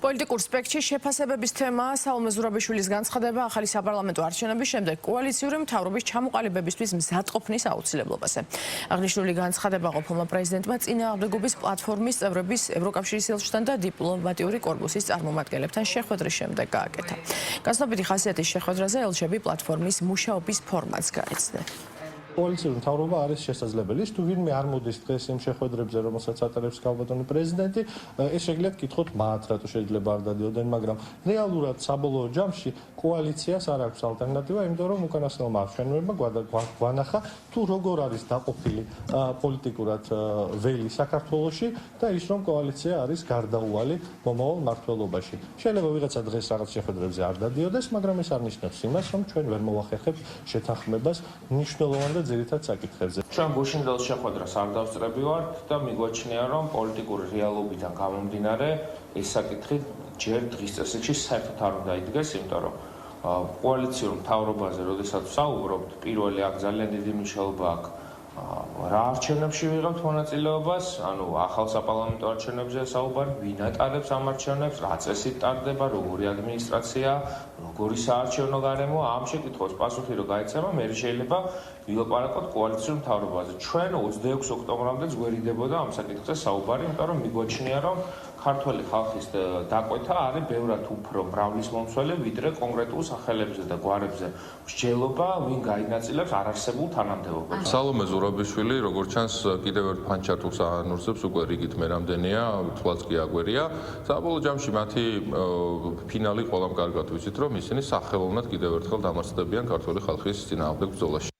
პოლიტიკურ სპექტრში შეფასებების თემაა საულმე ზურაბიშვილის განცხადება ახალი საპარლამენტო არჩევნების შემდეგ კოალიციური მთავრობის ჩამოყალიბებისთვის მზადყოფნის აუცილებლობაზე. აღნიშნული განცხადება ყოფილმა პრეზიდენტმა წინააღმდეგობის პლატფორმის წევრების ევროკავშირის ელჩთან და დიპლომატიური კორპუსის წარმომადგენლებთან შეხვედრის შემდეგ გააკეთა. გაცნობიტი ხასიათის შეხვედრაზე ელჩები პლატფორმის მუშაობის ფორმატს გაეცდნენ. კოალიციური მთავრობა არის შესაძლებელი. თუ ვინმე არ მოდის დღეს იმ შეხვედრებზე, რომელსაც ატარებს ქალბატონი პრეზიდენტი, ეს შეგიძლიათ კითხოთ მათ, რატო შეიძლება არ დადიოდნენ, მაგრამ რეალურად საბოლოო ჯამში კოალიციას არ აქვს ალტერნატივა, იმიტომ რომ უკანასკნელმა არჩევნებმა გვანახა თუ როგორ არის დაყოფილი პოლიტიკურად ველი საქართველოში და ის რომ კოალიცია არის გარდაუვალი მომავალ მმართველობაში. შეიძლება ვიღაცა დღეს რაღაც შეხვედრებზე არ დადიოდეს, მაგრამ ეს არ ნიშნავს იმას, რომ ჩვენ ვერ მოვახერხებთ შეთანხმებას მნიშვნელოვან და ძირითად საკითხებზე. Ჩვენ გუშინდელ შეხვედრას არ დავსწრები ვართ და მიგვაჩნია, რომ პოლიტიკური რეალობიდან გამომდინარე ეს საკითხი ჯერ დღის წესრიგში საერთოდ არ უნდა იდგეს, იმიტომ რომ კოალიციურ მთავრობაზე, როდესაც ვსაუბრობთ, პირველი აქ ძალიან დიდი მნიშვნელობა აქვს რა არჩევნებში ვიღებთ მონაწილეობას, ანუ ახალ საპარლამენტო არჩევნებზე საუბარი, ვინ ატარებს ამ არჩევნებს, რა წესით ტარდება, როგორი ადმინისტრაცია, როგორი საარჩევნო გარემო, ამ შეკითხვას პასუხი რო გაეცემა, მე შეიძლება ვილაპარაკოთ კოალიციური მთავრობაზე. ჩვენ 26 ოქტომბრამდე გვერიდებოდა ამ საკითხზე საუბარი, იმიტომ რომ მიგვაჩნია, რომ ქართველი ხალხის დაკვეთა არის ბევრად უფრო მრავლისმომცველი, ვიდრე კონკრეტულ სახელებზე და გვარებზე მსჯელობა, ვინ გაინაწილებს არარსებულ თანამდებობებს. საულმე ზურაბიშვილი, როგორც ჩანს, კიდევ ერთ ფანჩართულს აანურსებს, უკვე რიგით მე რამდენია, თვალს კი აგვერია. საბოლოო ჯამში მათი ფინალი ყველამ კარგად ვიცით, რომ ისინი სახელოვნად კიდევ ერთხელ დამარცხდებიან ქართველი ხალხის წინააღმდეგ ბრძოლაში.